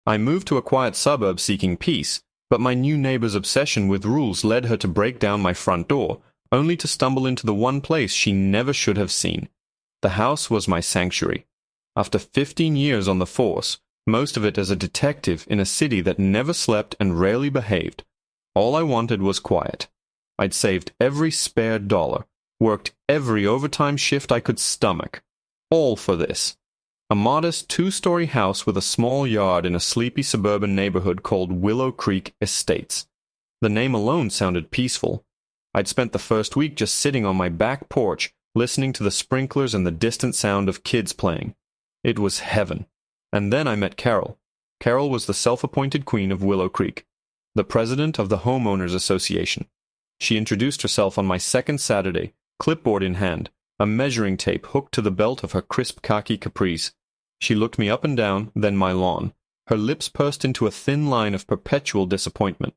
I moved to a quiet suburb seeking peace, but my new neighbor's obsession with rules led her to break down my front door, only to stumble into the one place she never should have seen. The house was my sanctuary. After 15 years on the force, most of it as a detective in a city that never slept and rarely behaved, all I wanted was quiet. I'd saved every spare dollar, worked every overtime shift I could stomach, all for this. A modest 2-story house with a small yard in a sleepy suburban neighborhood called Willow Creek Estates. The name alone sounded peaceful. I'd spent the first week just sitting on my back porch, listening to the sprinklers and the distant sound of kids playing. It was heaven. And then I met Carol. Carol was the self-appointed queen of Willow Creek, the president of the Homeowners Association. She introduced herself on my second Saturday, clipboard in hand, a measuring tape hooked to the belt of her crisp khaki capris. She looked me up and down, then my lawn. Her lips pursed into a thin line of perpetual disappointment.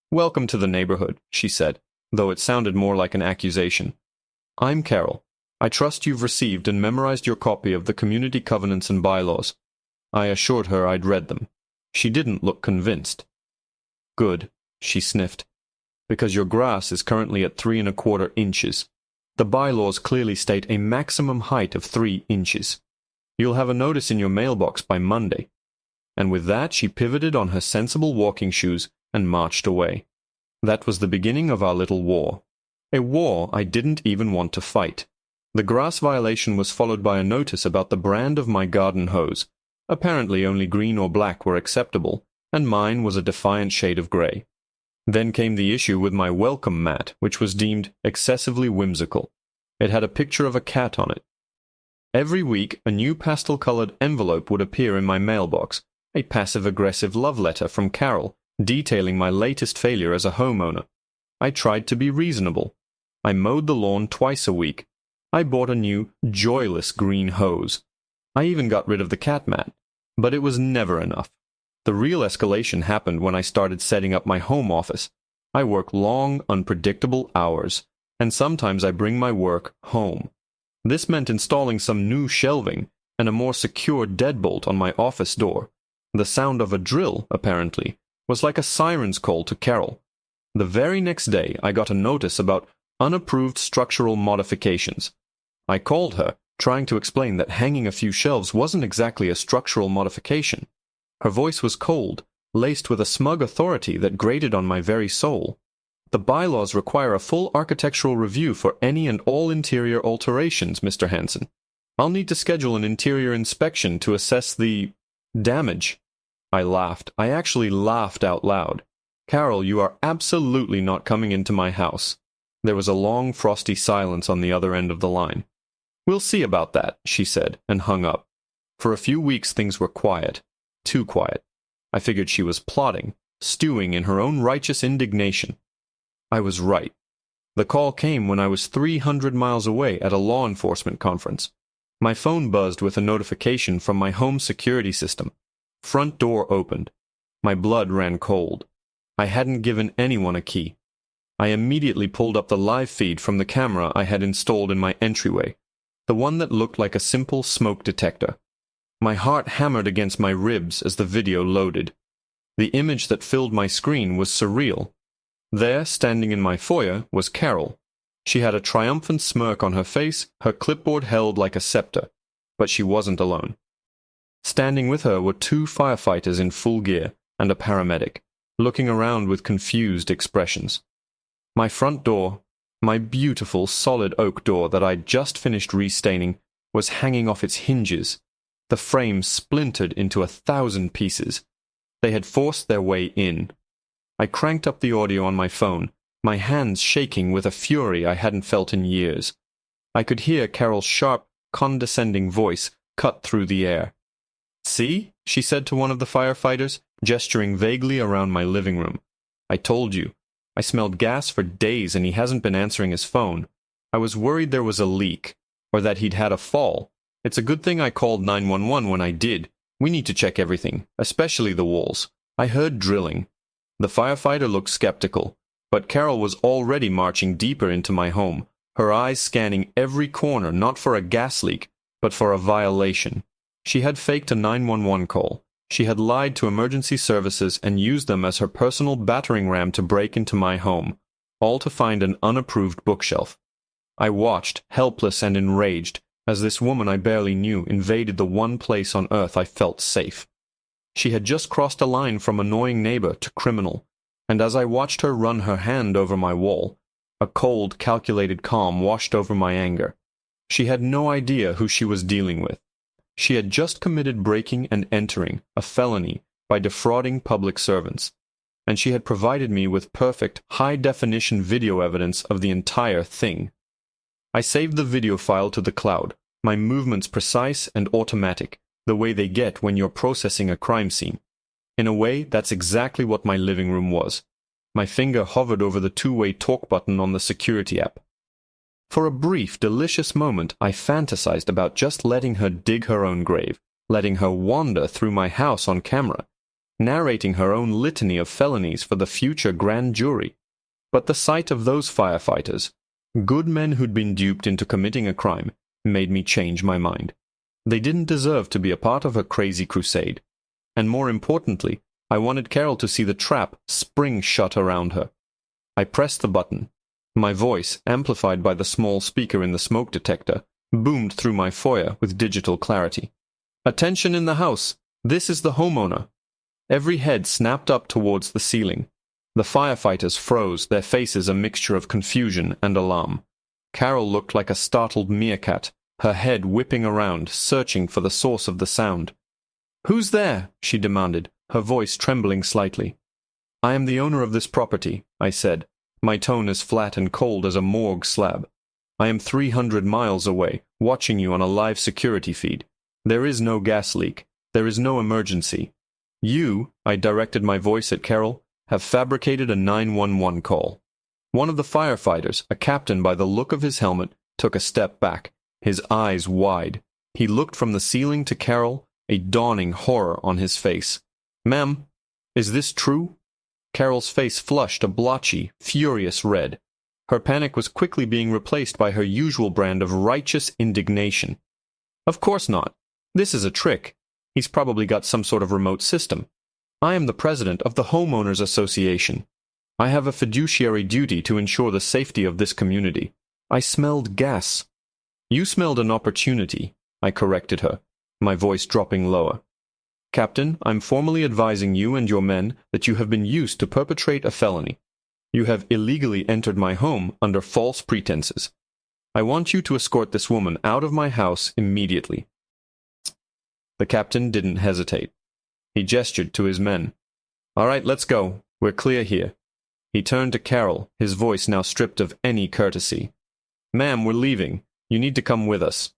"Welcome to the neighborhood," she said, though it sounded more like an accusation. "I'm Carol. I trust you've received and memorized your copy of the community covenants and bylaws." I assured her I'd read them. She didn't look convinced. "Good," she sniffed, "because your grass is currently at 3¼ inches. The bylaws clearly state a maximum height of 3 inches. You'll have a notice in your mailbox by Monday." And with that she pivoted on her sensible walking shoes and marched away. That was the beginning of our little war. A war I didn't even want to fight. The grass violation was followed by a notice about the brand of my garden hose. Apparently only green or black were acceptable, and mine was a defiant shade of gray. Then came the issue with my welcome mat, which was deemed excessively whimsical. It had a picture of a cat on it. Every week, a new pastel-colored envelope would appear in my mailbox, a passive-aggressive love letter from Carol, detailing my latest failure as a homeowner. I tried to be reasonable. I mowed the lawn twice a week. I bought a new, joyless green hose. I even got rid of the cat mat. But it was never enough. The real escalation happened when I started setting up my home office. I work long, unpredictable hours, and sometimes I bring my work home. This meant installing some new shelving and a more secure deadbolt on my office door. The sound of a drill, apparently, was like a siren's call to Carol. The very next day, I got a notice about unapproved structural modifications. I called her, trying to explain that hanging a few shelves wasn't exactly a structural modification. Her voice was cold, laced with a smug authority that grated on my very soul. "The bylaws require a full architectural review for any and all interior alterations, Mr. Hansen. I'll need to schedule an interior inspection to assess the damage." I laughed. I actually laughed out loud. "Carol, you are absolutely not coming into my house." There was a long, frosty silence on the other end of the line. "We'll see about that," she said, and hung up. For a few weeks things were quiet. Too quiet. I figured she was plotting, stewing in her own righteous indignation. I was right. The call came when I was 300 miles away at a law enforcement conference. My phone buzzed with a notification from my home security system. Front door opened. My blood ran cold. I hadn't given anyone a key. I immediately pulled up the live feed from the camera I had installed in my entryway, the one that looked like a simple smoke detector. My heart hammered against my ribs as the video loaded. The image that filled my screen was surreal. There, standing in my foyer, was Carol. She had a triumphant smirk on her face, her clipboard held like a scepter. But she wasn't alone. Standing with her were 2 firefighters in full gear and a paramedic, looking around with confused expressions. My front door, my beautiful solid oak door that I'd just finished restaining, was hanging off its hinges. The frame splintered into 1,000 pieces. They had forced their way in. I cranked up the audio on my phone, my hands shaking with a fury I hadn't felt in years. I could hear Carol's sharp, condescending voice cut through the air. "See?" she said to one of the firefighters, gesturing vaguely around my living room. "I told you. I smelled gas for days and he hasn't been answering his phone. I was worried there was a leak, or that he'd had a fall. It's a good thing I called 911 when I did. We need to check everything, especially the walls. I heard drilling." The firefighter looked skeptical, but Carol was already marching deeper into my home, her eyes scanning every corner not for a gas leak, but for a violation. She had faked a 911 call. She had lied to emergency services and used them as her personal battering ram to break into my home, all to find an unapproved bookshelf. I watched, helpless and enraged, as this woman I barely knew invaded the one place on earth I felt safe. She had just crossed a line from annoying neighbor to criminal, and as I watched her run her hand over my wall, a cold, calculated calm washed over my anger. She had no idea who she was dealing with. She had just committed breaking and entering, a felony, by defrauding public servants, and she had provided me with perfect, high-definition video evidence of the entire thing. I saved the video file to the cloud, my movements precise and automatic, the way they get when you're processing a crime scene. In a way, that's exactly what my living room was. My finger hovered over the two-way talk button on the security app. For a brief, delicious moment, I fantasized about just letting her dig her own grave, letting her wander through my house on camera, narrating her own litany of felonies for the future grand jury. But the sight of those firefighters, good men who'd been duped into committing a crime, made me change my mind. They didn't deserve to be a part of her crazy crusade. And more importantly, I wanted Carol to see the trap spring shut around her. I pressed the button. My voice, amplified by the small speaker in the smoke detector, boomed through my foyer with digital clarity. "Attention in the house! This is the homeowner!" Every head snapped up towards the ceiling. The firefighters froze, their faces a mixture of confusion and alarm. Carol looked like a startled meerkat, her head whipping around, searching for the source of the sound. "Who's there?" she demanded, her voice trembling slightly. "I am the owner of this property," I said, my tone as flat and cold as a morgue slab. "I am 300 miles away, watching you on a live security feed. There is no gas leak. There is no emergency. You," I directed my voice at Carol, "have fabricated a 911 call." One of the firefighters, a captain by the look of his helmet, took a step back, his eyes wide. He looked from the ceiling to Carol, a dawning horror on his face. "Ma'am, is this true?" Carol's face flushed a blotchy, furious red. Her panic was quickly being replaced by her usual brand of righteous indignation. "Of course not. This is a trick. He's probably got some sort of remote system. I am the president of the Homeowners Association. I have a fiduciary duty to ensure the safety of this community. I smelled gas." "You smelled an opportunity," I corrected her, my voice dropping lower. "Captain, I'm formally advising you and your men that you have been used to perpetrate a felony. You have illegally entered my home under false pretenses. I want you to escort this woman out of my house immediately." The captain didn't hesitate. He gestured to his men. "All right, let's go. We're clear here." He turned to Carol, his voice now stripped of any courtesy. "Ma'am, we're leaving. You need to come with us."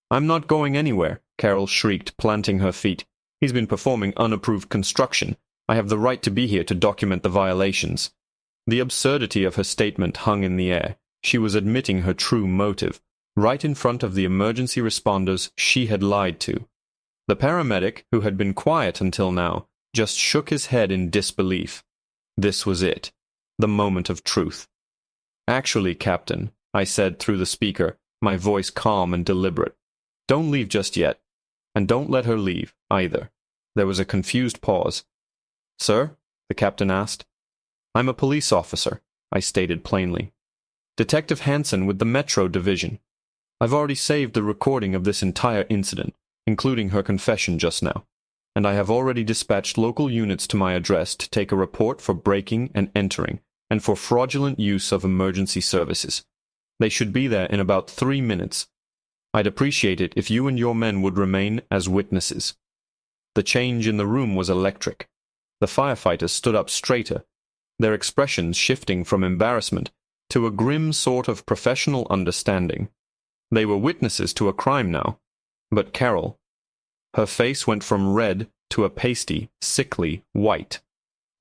"I'm not going anywhere," Carol shrieked, planting her feet. "He's been performing unapproved construction. I have the right to be here to document the violations." The absurdity of her statement hung in the air. She was admitting her true motive, right in front of the emergency responders she had lied to. The paramedic, who had been quiet until now, just shook his head in disbelief. This was it, the moment of truth. "Actually, Captain," I said through the speaker, my voice calm and deliberate, "don't leave just yet. And don't let her leave, either." There was a confused pause. "Sir?" the captain asked. "I'm a police officer," I stated plainly. "Detective Hansen with the Metro Division. I've already saved the recording of this entire incident, including her confession just now, and I have already dispatched local units to my address to take a report for breaking and entering, and for fraudulent use of emergency services. They should be there in about 3 minutes. I'd appreciate it if you and your men would remain as witnesses." The change in the room was electric. The firefighters stood up straighter, their expressions shifting from embarrassment to a grim sort of professional understanding. They were witnesses to a crime now. But Carol, her face went from red to a pasty, sickly white.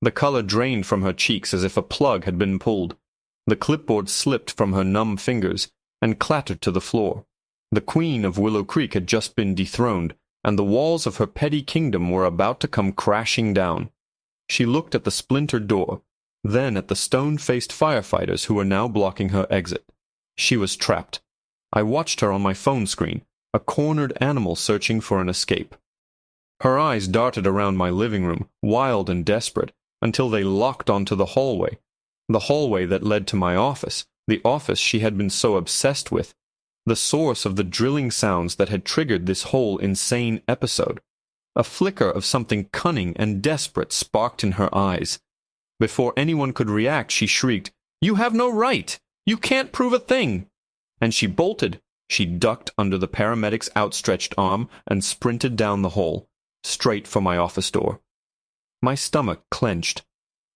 The color drained from her cheeks as if a plug had been pulled. The clipboard slipped from her numb fingers and clattered to the floor. The Queen of Willow Creek had just been dethroned, and the walls of her petty kingdom were about to come crashing down. She looked at the splintered door, then at the stone-faced firefighters who were now blocking her exit. She was trapped. I watched her on my phone screen, a cornered animal searching for an escape. Her eyes darted around my living room, wild and desperate, until they locked onto the hallway that led to my office, the office she had been so obsessed with, the source of the drilling sounds that had triggered this whole insane episode. A flicker of something cunning and desperate sparked in her eyes. Before anyone could react, she shrieked, "You have no right! You can't prove a thing!" And she bolted. She ducked under the paramedic's outstretched arm and sprinted down the hall, straight for my office door. My stomach clenched.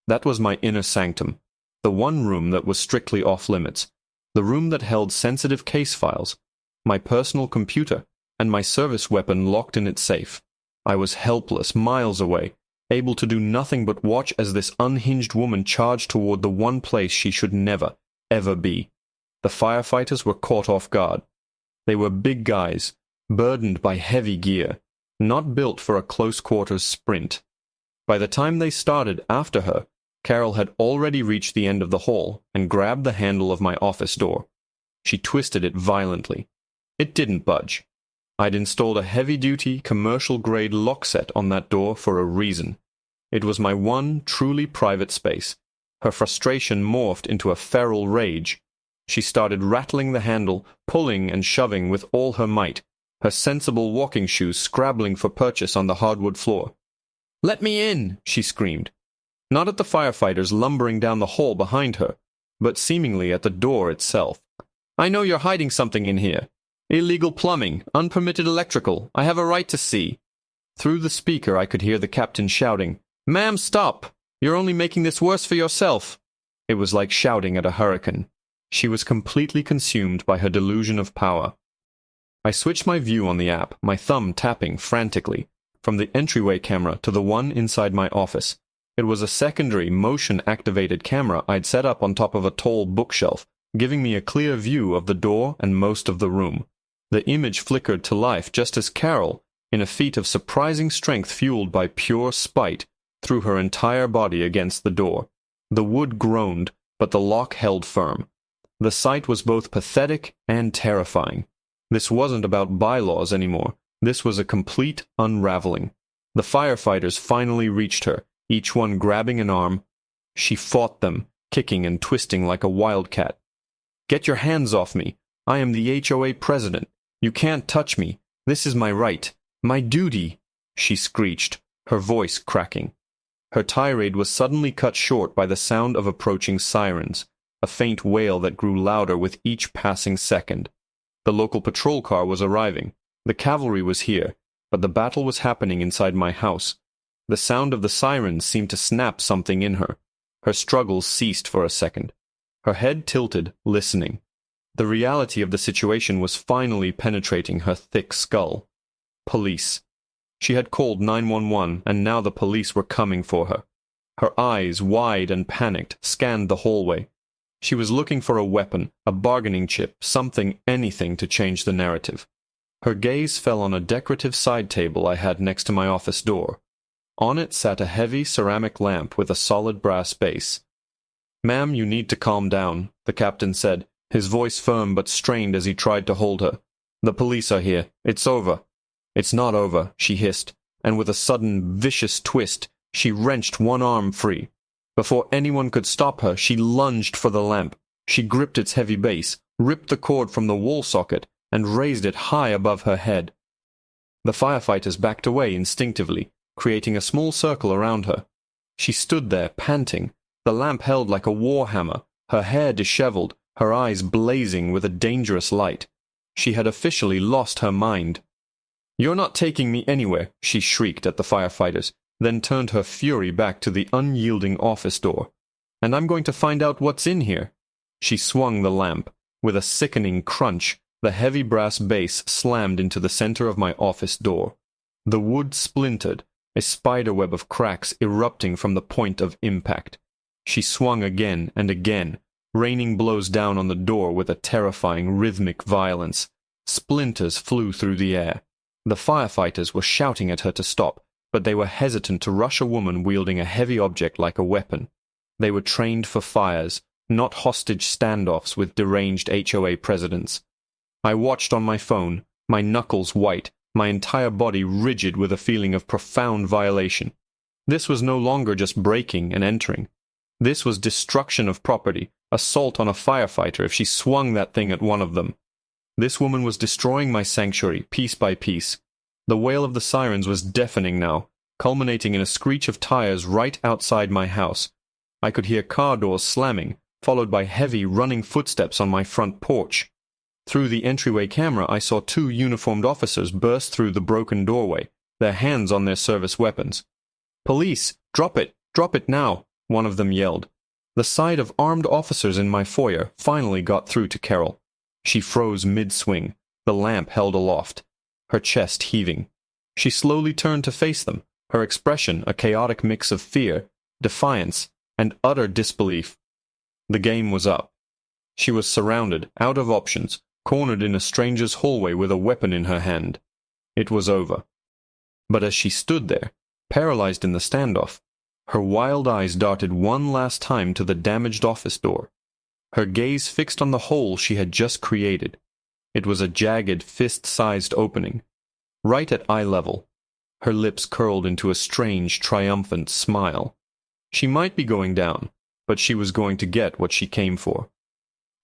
That was my inner sanctum, the one room that was strictly off-limits, the room that held sensitive case files, my personal computer, and my service weapon locked in its safe. I was helpless, miles away, able to do nothing but watch as this unhinged woman charged toward the one place she should never, ever be. The firefighters were caught off guard. They were big guys, burdened by heavy gear, not built for a close-quarters sprint. By the time they started after her, Carol had already reached the end of the hall and grabbed the handle of my office door. She twisted it violently. It didn't budge. I'd installed a heavy-duty, commercial-grade lock set on that door for a reason. It was my one truly private space. Her frustration morphed into a feral rage. She started rattling the handle, pulling and shoving with all her might, her sensible walking shoes scrabbling for purchase on the hardwood floor. "Let me in!" she screamed. Not at the firefighters lumbering down the hall behind her, but seemingly at the door itself. "I know you're hiding something in here. Illegal plumbing, unpermitted electrical. I have a right to see." Through the speaker I could hear the captain shouting, "Ma'am, stop! You're only making this worse for yourself." It was like shouting at a hurricane. She was completely consumed by her delusion of power. I switched my view on the app, my thumb tapping frantically, from the entryway camera to the one inside my office. It was a secondary, motion-activated camera I'd set up on top of a tall bookshelf, giving me a clear view of the door and most of the room. The image flickered to life just as Carol, in a feat of surprising strength fueled by pure spite, threw her entire body against the door. The wood groaned, but the lock held firm. The sight was both pathetic and terrifying. This wasn't about bylaws anymore. This was a complete unraveling. The firefighters finally reached her, each one grabbing an arm. She fought them, kicking and twisting like a wildcat. "Get your hands off me. I am the HOA president. You can't touch me. This is my right. My duty," she screeched, her voice cracking. Her tirade was suddenly cut short by the sound of approaching sirens, a faint wail that grew louder with each passing second. The local patrol car was arriving. The cavalry was here, but the battle was happening inside my house. The sound of the sirens seemed to snap something in her. Her struggles ceased for a second. Her head tilted, listening. The reality of the situation was finally penetrating her thick skull. Police. She had called 911, and now the police were coming for her. Her eyes, wide and panicked, scanned the hallway. She was looking for a weapon, a bargaining chip, something, anything to change the narrative. Her gaze fell on a decorative side table I had next to my office door. On it sat a heavy ceramic lamp with a solid brass base. "Ma'am, you need to calm down," the captain said, his voice firm but strained as he tried to hold her. "The police are here. It's over." "It's not over," she hissed, and with a sudden, vicious twist, she wrenched one arm free. Before anyone could stop her, she lunged for the lamp. She gripped its heavy base, ripped the cord from the wall socket, and raised it high above her head. The firefighters backed away instinctively, creating a small circle around her. She stood there, panting, the lamp held like a war hammer, her hair disheveled, her eyes blazing with a dangerous light. She had officially lost her mind. "You're not taking me anywhere," she shrieked at the firefighters, then turned her fury back to the unyielding office door. "And I'm going to find out what's in here." She swung the lamp. With a sickening crunch, the heavy brass base slammed into the center of my office door. The wood splintered, a spiderweb of cracks erupting from the point of impact. She swung again and again, raining blows down on the door with a terrifying rhythmic violence. Splinters flew through the air. The firefighters were shouting at her to stop, but they were hesitant to rush a woman wielding a heavy object like a weapon. They were trained for fires, not hostage standoffs with deranged HOA presidents. I watched on my phone, my knuckles white, my entire body rigid with a feeling of profound violation. This was no longer just breaking and entering. This was destruction of property, assault on a firefighter if she swung that thing at one of them. This woman was destroying my sanctuary, piece by piece. The wail of the sirens was deafening now, culminating in a screech of tires right outside my house. I could hear car doors slamming, followed by heavy, running footsteps on my front porch. Through the entryway camera, I saw 2 uniformed officers burst through the broken doorway, their hands on their service weapons. "Police! Drop it! Drop it now!" one of them yelled. The sight of armed officers in my foyer finally got through to Carol. She froze mid-swing, the lamp held aloft, her chest heaving. She slowly turned to face them, her expression a chaotic mix of fear, defiance, and utter disbelief. The game was up. She was surrounded, out of options, cornered in a stranger's hallway with a weapon in her hand. It was over. But as she stood there, paralyzed in the standoff, her wild eyes darted one last time to the damaged office door, her gaze fixed on the hole she had just created. It was a jagged, fist-sized opening, right at eye level. Her lips curled into a strange, triumphant smile. She might be going down, but she was going to get what she came for.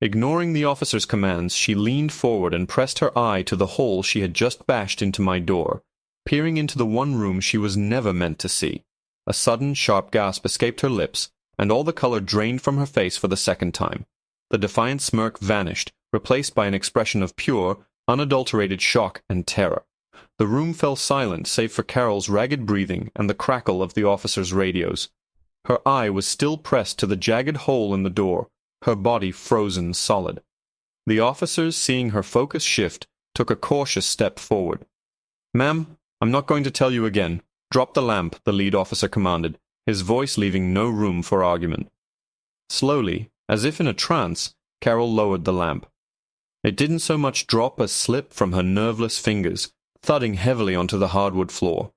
Ignoring the officer's commands, she leaned forward and pressed her eye to the hole she had just bashed into my door, peering into the one room she was never meant to see. A sudden, sharp gasp escaped her lips, and all the color drained from her face for the second time. The defiant smirk vanished, replaced by an expression of pure, unadulterated shock and terror. The room fell silent save for Carol's ragged breathing and the crackle of the officers' radios. Her eye was still pressed to the jagged hole in the door, her body frozen solid. The officers, seeing her focus shift, took a cautious step forward. "Ma'am, I'm not going to tell you again. Drop the lamp," the lead officer commanded, his voice leaving no room for argument. Slowly, as if in a trance, Carol lowered the lamp. It didn't so much drop as slip from her nerveless fingers, thudding heavily onto the hardwood floor.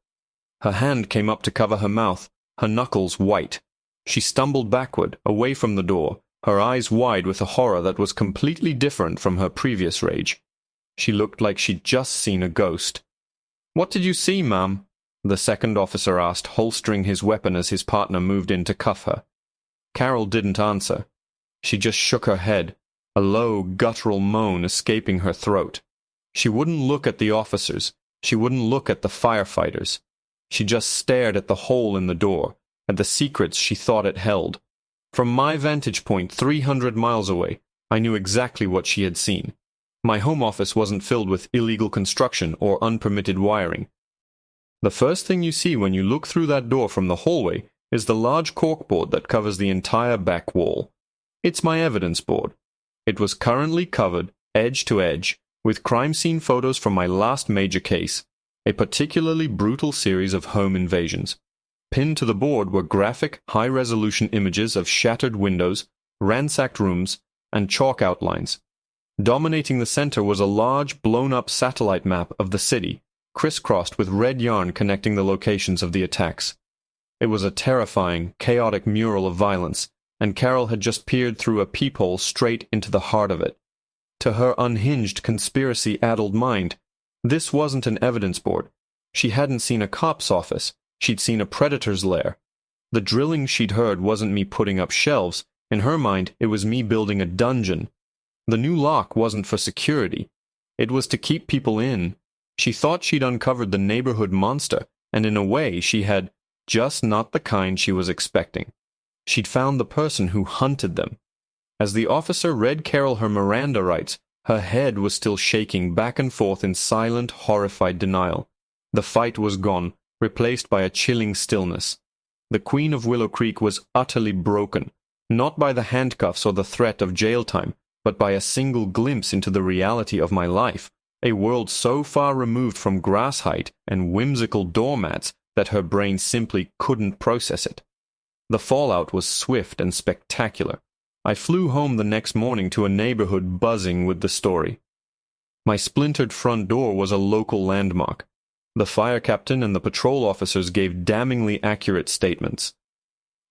Her hand came up to cover her mouth, her knuckles white. She stumbled backward, away from the door, her eyes wide with a horror that was completely different from her previous rage. She looked like she'd just seen a ghost. "What did you see, ma'am?" the second officer asked, holstering his weapon as his partner moved in to cuff her. Carol didn't answer. She just shook her head, a low, guttural moan escaping her throat. She wouldn't look at the officers. She wouldn't look at the firefighters. She just stared at the hole in the door, at the secrets she thought it held. From my vantage point 300 miles away, I knew exactly what she had seen. My home office wasn't filled with illegal construction or unpermitted wiring. The first thing you see when you look through that door from the hallway is the large corkboard that covers the entire back wall. It's my evidence board. It was currently covered, edge to edge, with crime scene photos from my last major case, a particularly brutal series of home invasions. Pinned to the board were graphic, high-resolution images of shattered windows, ransacked rooms, and chalk outlines. Dominating the center was a large, blown-up satellite map of the city, crisscrossed with red yarn connecting the locations of the attacks. It was a terrifying, chaotic mural of violence, and Carol had just peered through a peephole straight into the heart of it. To her unhinged, conspiracy-addled mind, this wasn't an evidence board. She hadn't seen a cop's office. She'd seen a predator's lair. The drilling she'd heard wasn't me putting up shelves. In her mind, it was me building a dungeon. The new lock wasn't for security. It was to keep people in. She thought she'd uncovered the neighborhood monster, and in a way she had, just not the kind she was expecting. She'd found the person who hunted them. As the officer read Carol her Miranda rights, her head was still shaking back and forth in silent, horrified denial. The fight was gone, replaced by a chilling stillness. The Queen of Willow Creek was utterly broken, not by the handcuffs or the threat of jail time, but by a single glimpse into the reality of my life, a world so far removed from grass height and whimsical doormats that her brain simply couldn't process it. The fallout was swift and spectacular. I flew home the next morning to a neighborhood buzzing with the story. My splintered front door was a local landmark. The fire captain and the patrol officers gave damningly accurate statements.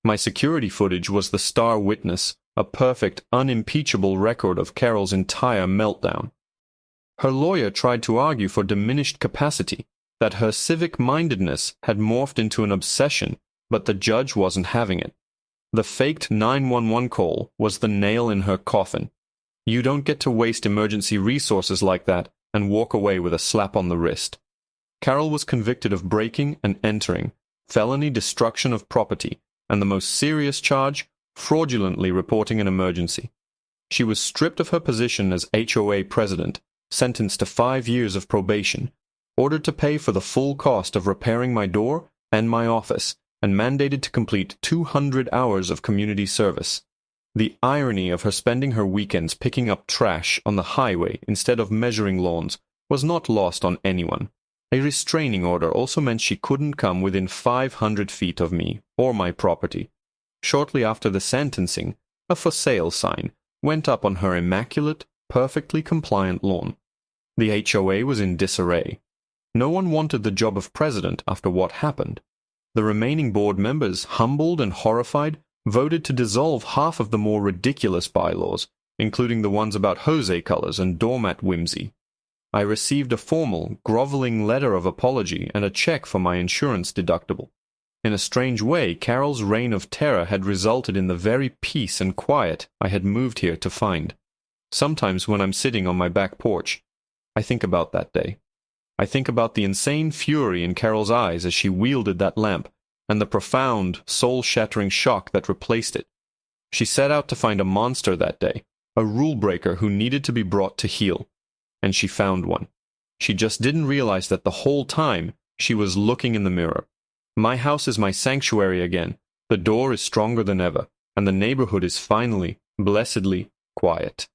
My security footage was the star witness, a perfect, unimpeachable record of Carol's entire meltdown. Her lawyer tried to argue for diminished capacity, that her civic-mindedness had morphed into an obsession, but the judge wasn't having it. The faked 911 call was the nail in her coffin. You don't get to waste emergency resources like that and walk away with a slap on the wrist. Carol was convicted of breaking and entering, felony destruction of property, and the most serious charge, fraudulently reporting an emergency. She was stripped of her position as HOA president, sentenced to 5 years of probation, ordered to pay for the full cost of repairing my door and my office, and mandated to complete 200 hours of community service. The irony of her spending her weekends picking up trash on the highway instead of measuring lawns was not lost on anyone. A restraining order also meant she couldn't come within 500 feet of me or my property. Shortly after the sentencing, a for sale sign went up on her immaculate, perfectly compliant lawn. The HOA was in disarray. No one wanted the job of president after what happened. The remaining board members, humbled and horrified, voted to dissolve half of the more ridiculous bylaws, including the ones about Jose colors and doormat whimsy. I received a formal, groveling letter of apology and a check for my insurance deductible. In a strange way, Carol's reign of terror had resulted in the very peace and quiet I had moved here to find. Sometimes when I'm sitting on my back porch, I think about that day. I think about the insane fury in Carol's eyes as she wielded that lamp, and the profound, soul-shattering shock that replaced it. She set out to find a monster that day, a rule-breaker who needed to be brought to heel. And she found one. She just didn't realize that the whole time she was looking in the mirror. My house is my sanctuary again. The door is stronger than ever, and the neighborhood is finally, blessedly, quiet.